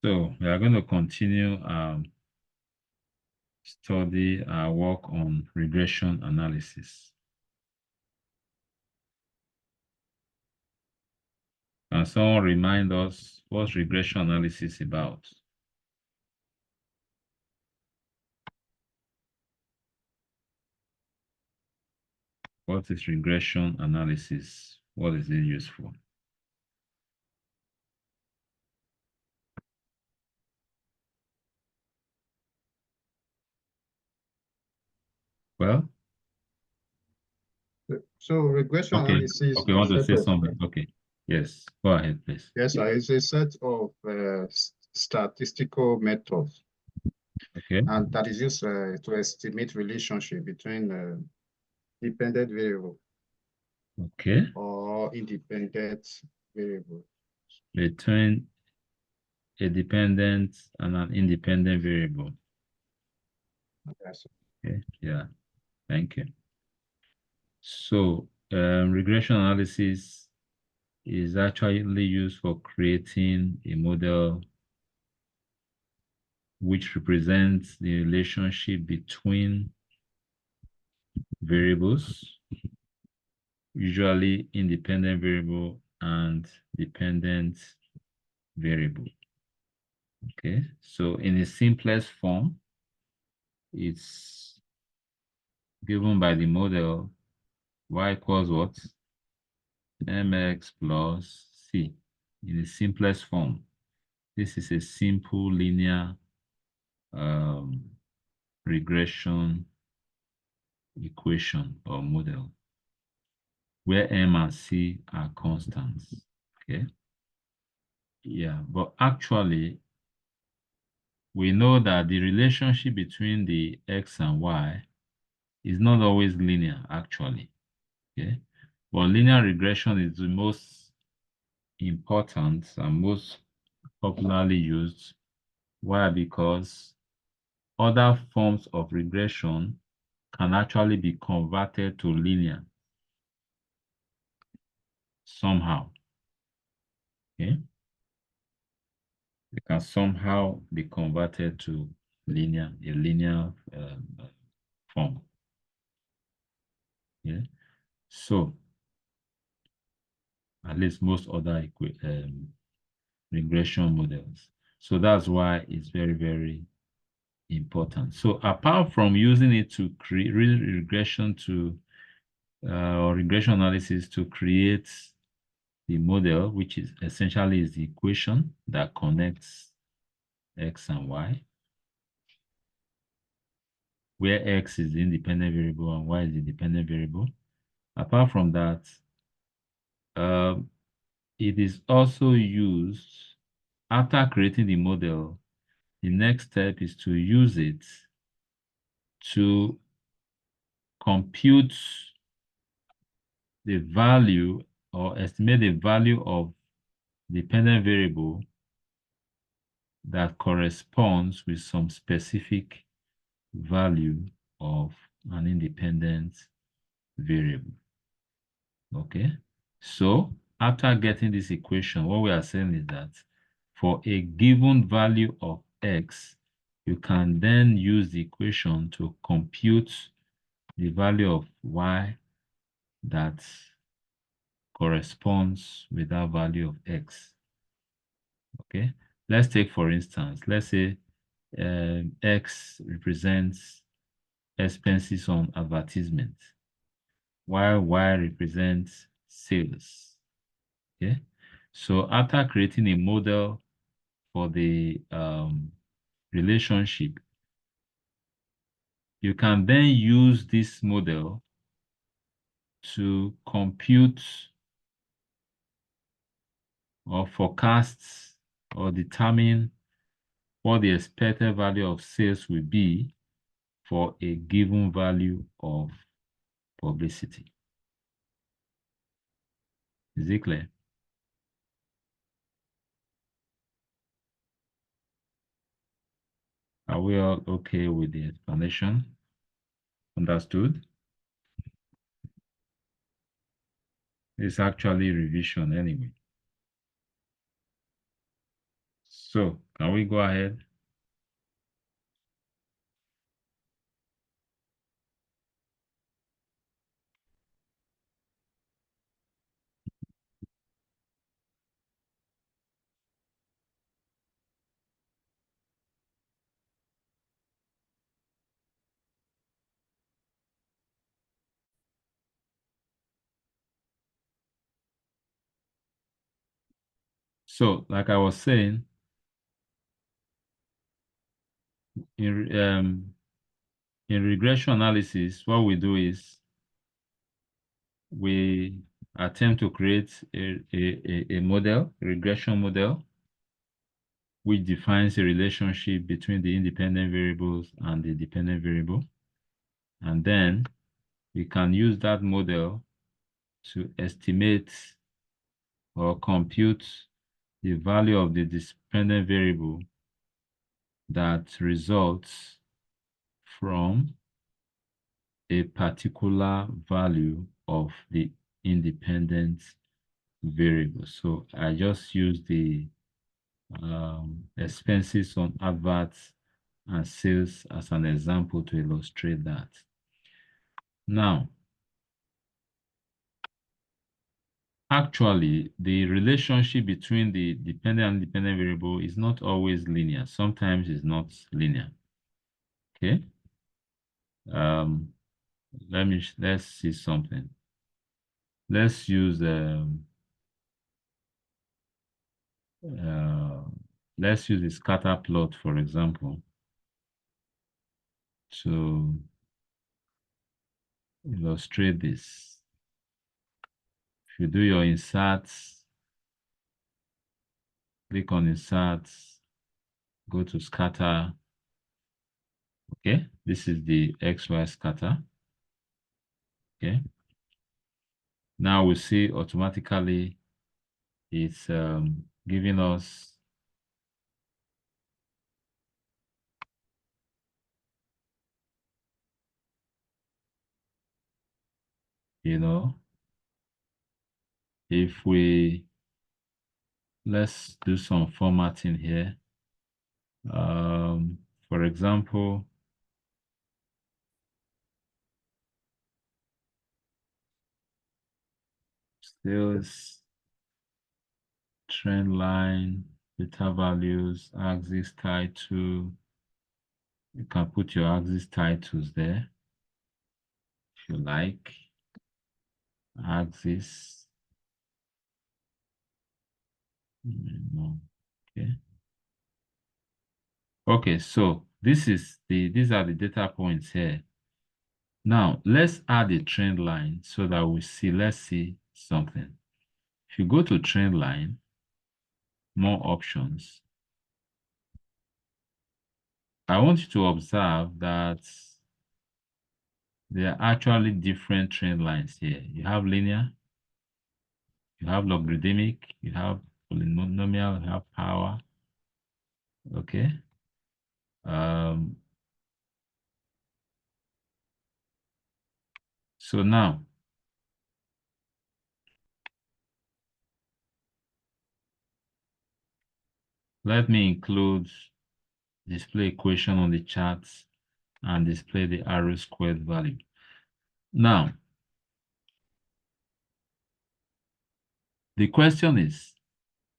So we are going to continue study our work on regression analysis. Can someone remind us what's regression analysis about? What is regression analysis? What is it used for? Well, so regression analysis okay, I is want a to set say of something. Okay, yes, go ahead, please. yes, sir, it's a set of statistical methods, Okay, and that is used to estimate relationship between dependent variable okay, or independent variable. between a dependent and an independent variable. Yes. Okay, yeah, thank you. So, regression analysis is actually used for creating a model which represents the relationship between variables, usually independent variable and dependent variable. Okay, so in the simplest form, it's given by the model y equals what? Mx plus c in the simplest form. This is a simple linear regression equation or model where m and c are constants. Okay. Yeah, but actually, we know that the relationship between the x and y is not always linear, actually. Okay. But linear regression is the most important and most popularly used. Why? Because other forms of regression can actually be converted to linear somehow. Okay. They can somehow be converted to a linear form. Yeah. So at least most other regression models. So that's why it's very, very important. So apart from using it to create regression to or regression analysis to create the model, which is essentially is the equation that connects x and y, where x is the independent variable and y is the dependent variable. Apart from that, it is also used after creating the model. The next step is to use it to compute the value or estimate the value of dependent variable that corresponds with some specific value of an independent variable. Okay, so after getting this equation, what we are saying is that for a given value of x, you can then use the equation to compute the value of y that corresponds with that value of x. Okay, let's take for instance, let's say x represents expenses on advertisement, while y represents sales. Okay, so after creating a model for the relationship, you can then use this model to compute or forecast or determine what the expected value of sales will be for a given value of publicity. Is it clear? Are we all okay with the explanation? Understood? It's actually revision anyway. So Can we go ahead? So, like I was saying, in regression analysis, what we do is we attempt to create a model, a regression model, which defines a relationship between the independent variables and the dependent variable. And then we can use that model to estimate or compute the value of the dependent variable that results from a particular value of the independent variable. So I just use the expenses on adverts and sales as an example to illustrate that. Now, actually, the relationship between the dependent and independent variable is not always linear. Sometimes it's not linear. Okay. Let's see something. Let's use uh, let's use the scatter plot, for example, to illustrate this. If you do your inserts, click on inserts, go to scatter. Okay, this is the XY scatter. Okay. Now we see automatically it's giving us if let's do some formatting here. For example, sales trend line, beta values, axis title. You can put your axis titles there if you like. Axis. Okay. Okay, so these are the data points here. Now let's add a trend line so that let's see something. If you go to trend line, more options, I want you to observe that there are actually different trend lines here. You have linear, you have logarithmic, you have polynomial, you have power. Okay. So now, let me include display equation on the charts and display the arrow squared value. Now, the question is,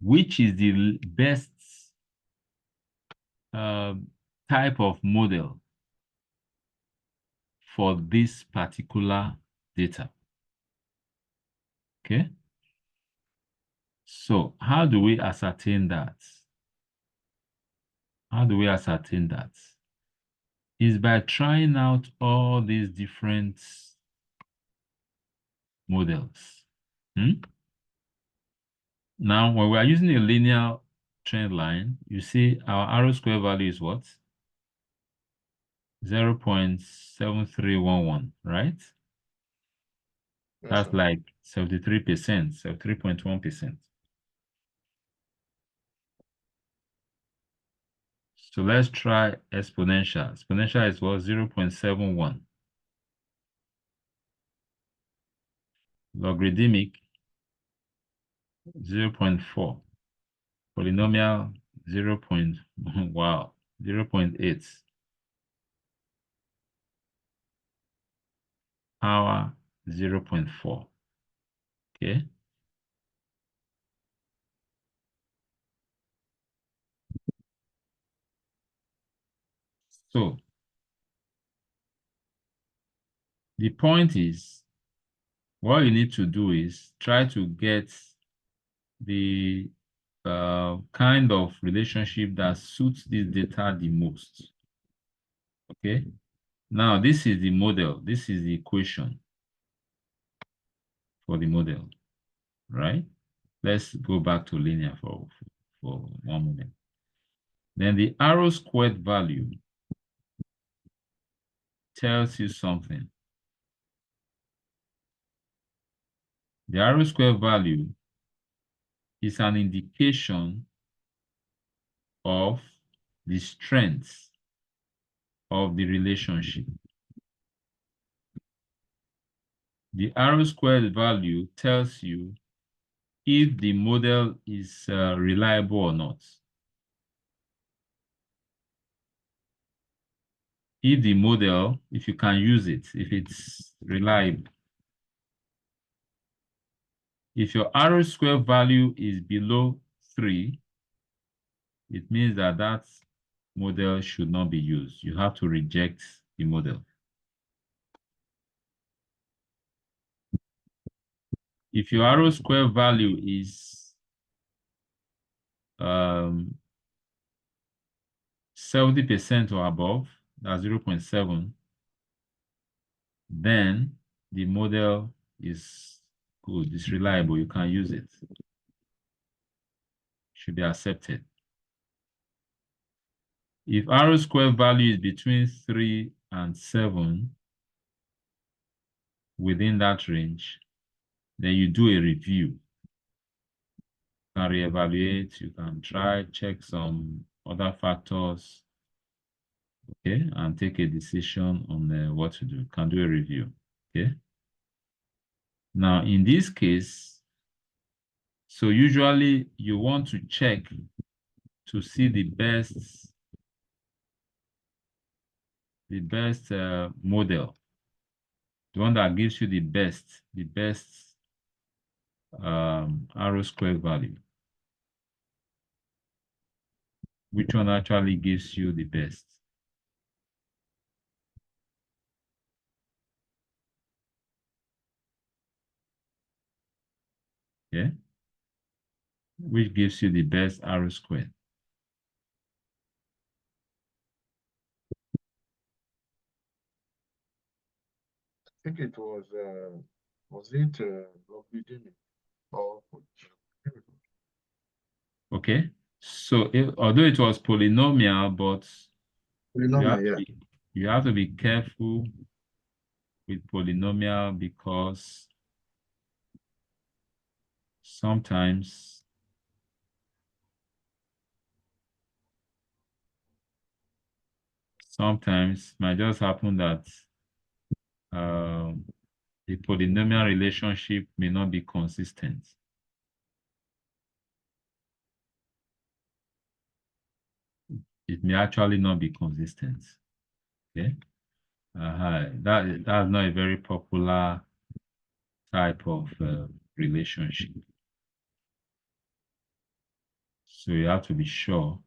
which is the best type of model for this particular data? Okay. So how do we ascertain that? How do we ascertain that? Is by trying out all these different models. Now, when we are using a linear trend line, you see our arrow square value is what? 0.7311, right? Yes, That's sir. like 73%, 73.1%. So let's try exponential. Exponential is what? 0.71. Logarithmic, 0.4. Polynomial, 0. Wow, 0.8 power 0.4. Okay. So the point is, what you need to do is try to get the kind of relationship that suits this data the most. Okay. Now, this is the model. This is the equation for the model, right? Let's go back to linear for one moment. Then the arrow squared value tells you something. The arrow squared value is an indication of the strength of the relationship. The arrow squared value tells you if the model is reliable or not. If the model, if you can use it, if it's reliable. If your arrow square value is below 3, it means that that model should not be used. You have to reject the model. If your arrow square value is 70% or above, that's 0.7, then the model is good, it's reliable, you can use it. Should be accepted. If arrow square value is between 3 and 7, within that range, then you do a review. You can reevaluate, you can try, check some other factors, okay, and take a decision on what to do. You can do a review, okay? Now, in this case, so usually you want to check to see the best model, the one that gives you the best arrow square value. Which one actually gives you the best? Yeah? Which gives you the best arrow square? I think it was it logarithmic or Okay. So although it was polynomial, but you polynomial, have to yeah. be, you have to be careful with polynomial because sometimes it might just happen that the polynomial relationship may not be consistent. It may actually not be consistent. Okay. That's not a very popular type of relationship. So you have to be sure,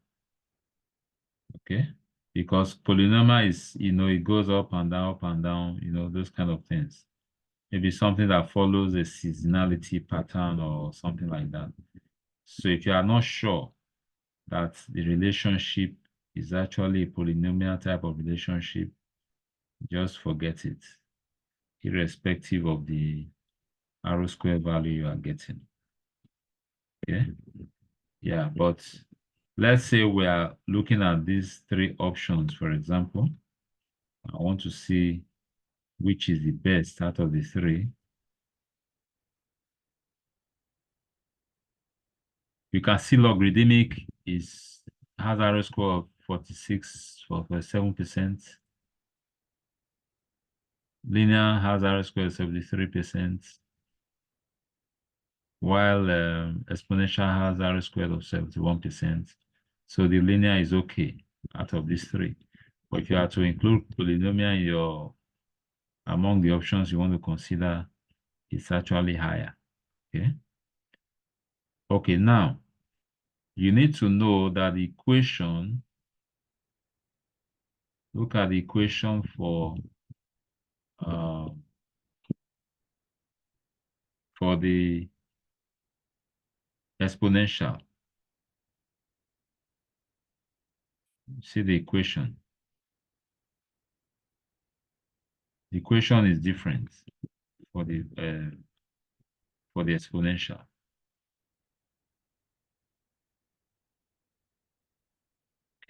okay? Because polynomial is, it goes up and down, those kind of things. Maybe something that follows a seasonality pattern or something like that. So if you are not sure that the relationship is actually a polynomial type of relationship, just forget it, irrespective of the arrow square value you are getting. Okay? Yeah, but let's say we are looking at these three options, for example. I want to see which is the best out of the three. You can see logarithmic has arrow score of 46 for 47%. Linear has arrow score of 73%, while exponential has arrow square of 71%. So the linear is okay out of these three. But if you are to include polynomial in your among the options you want to consider, it's actually higher. Okay. Okay, now you need to know that the equation, look at the equation uh, for the exponential. See the equation. The equation is different for the exponential.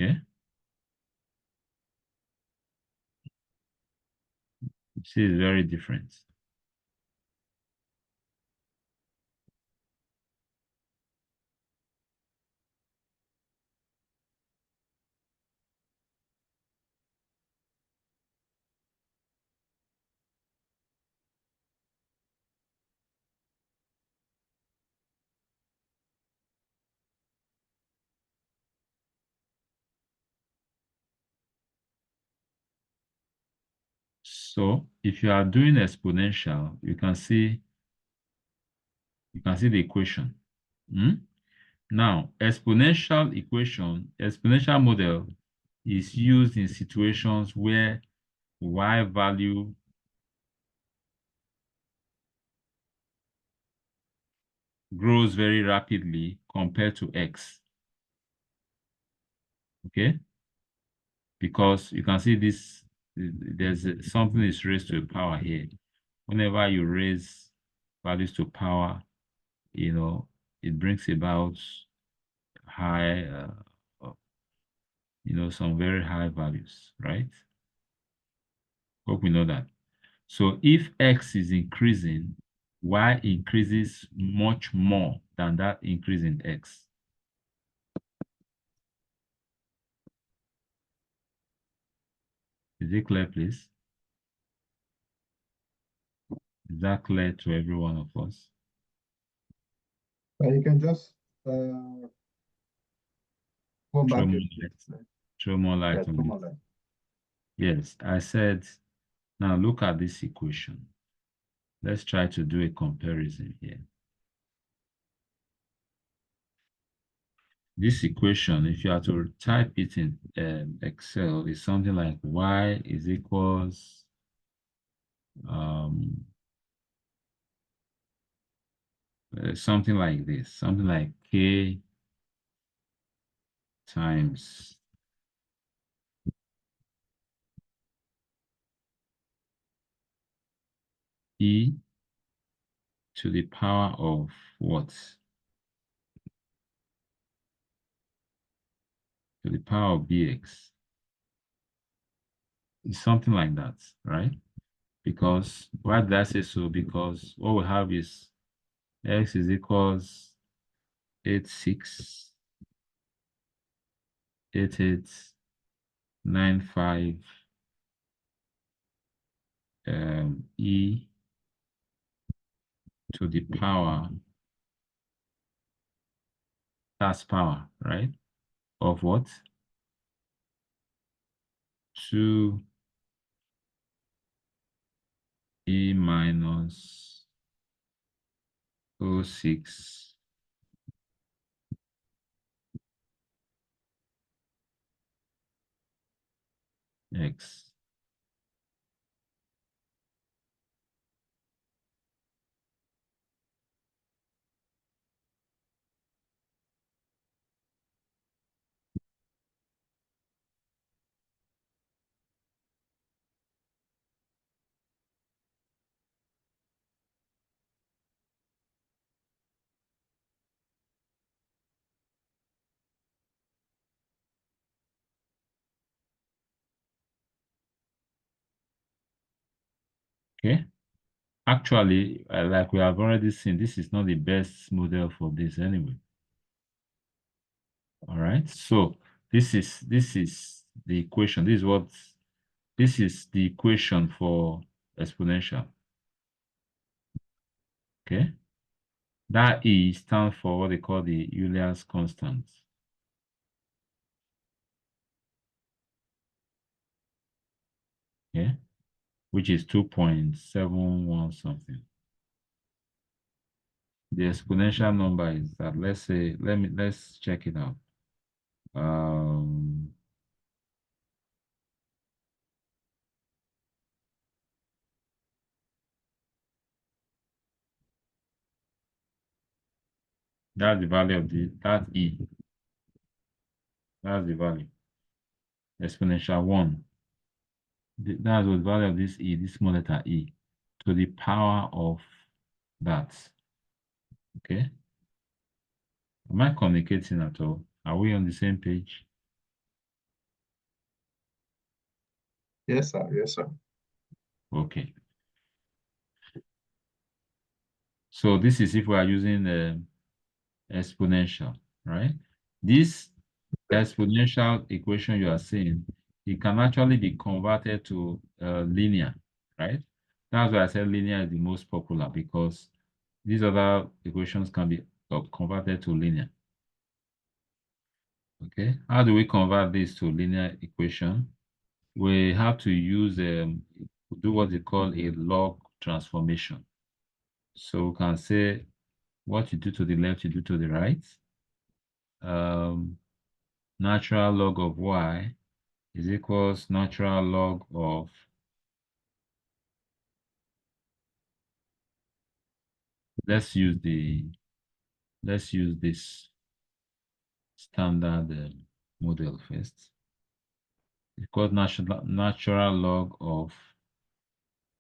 Okay. You see, it's very different. So if you are doing exponential, you can see the equation. Hmm? Now, exponential model is used in situations where y value grows very rapidly compared to x. Okay? Because you can see this, something is raised to a power here. Whenever you raise values to power, it brings about high, some very high values, right? Hope we know that. So if x is increasing, y increases much more than that increase in x. Is it clear, please? Is that clear to every one of us? You can just go Throw back more a bit. light, throw more Yeah, light on two it. more lines. Yes, I said, now look at this equation. Let's try to do a comparison here. This equation, if you are to type it in Excel, is something like y is equals something like this, something like k times e to the power of what? To the power of bx. It's something like that, right? Because, why did I say so? Because what we have is x is equals 868895 e to the power, that's power, right? Of what? 2 e minus 06 x. Okay. Actually, like we have already seen, this is not the best model for this anyway. All right. So this is the equation. This is the equation for exponential. Okay. That E stands for what they call the Euler's constant. okay, which is 2.71 something. The exponential number is that, let's say, let's check it out. That's the value of that E. That's the value. Exponential 1. That's the value of this E, this small letter E, to the power of that. Okay? Am I communicating at all? Are we on the same page? Yes, sir. Yes, sir. Okay. So this is if we are using exponential, right? This exponential equation you are seeing, it can actually be converted to linear, right? That's why I said linear is the most popular, because these other equations can be converted to linear. Okay, how do we convert this to linear equation? We have to use do what they call a log transformation. So we can say what you do to the left, you do to the right. Natural log of y is equals natural log of let's use this standard model first. It's called natural log of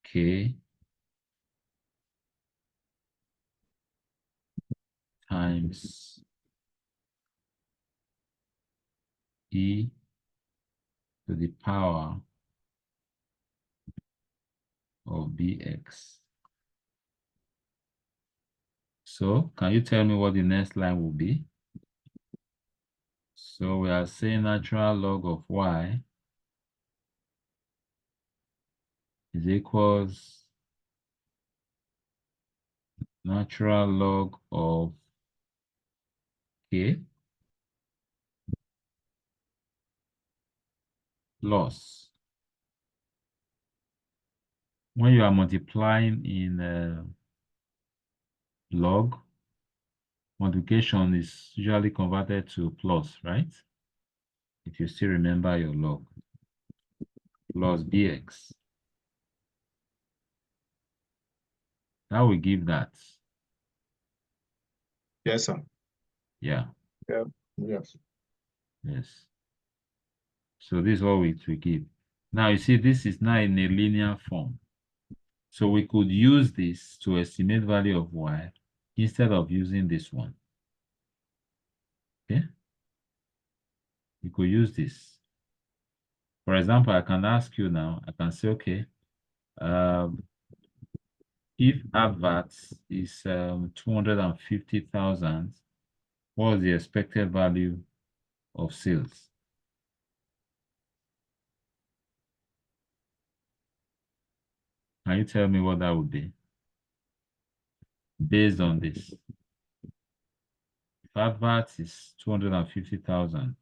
k times e to the power of bx. So can you tell me what the next line will be? So we are saying natural log of y is equals natural log of k plus, when you are multiplying in log, multiplication is usually converted to plus, right? If you still remember your log, plus bx. That will give that. Yes, sir. Yeah. Yeah. Yes. Yes. So this is what we give. Now you see this is now in a linear form. So we could use this to estimate value of y instead of using this one. Okay? You could use this. For example, I can ask you now, I can say, okay, if advert is 250,000, what is the expected value of sales? Can you tell me what that would be based on this? If advert is 250,000,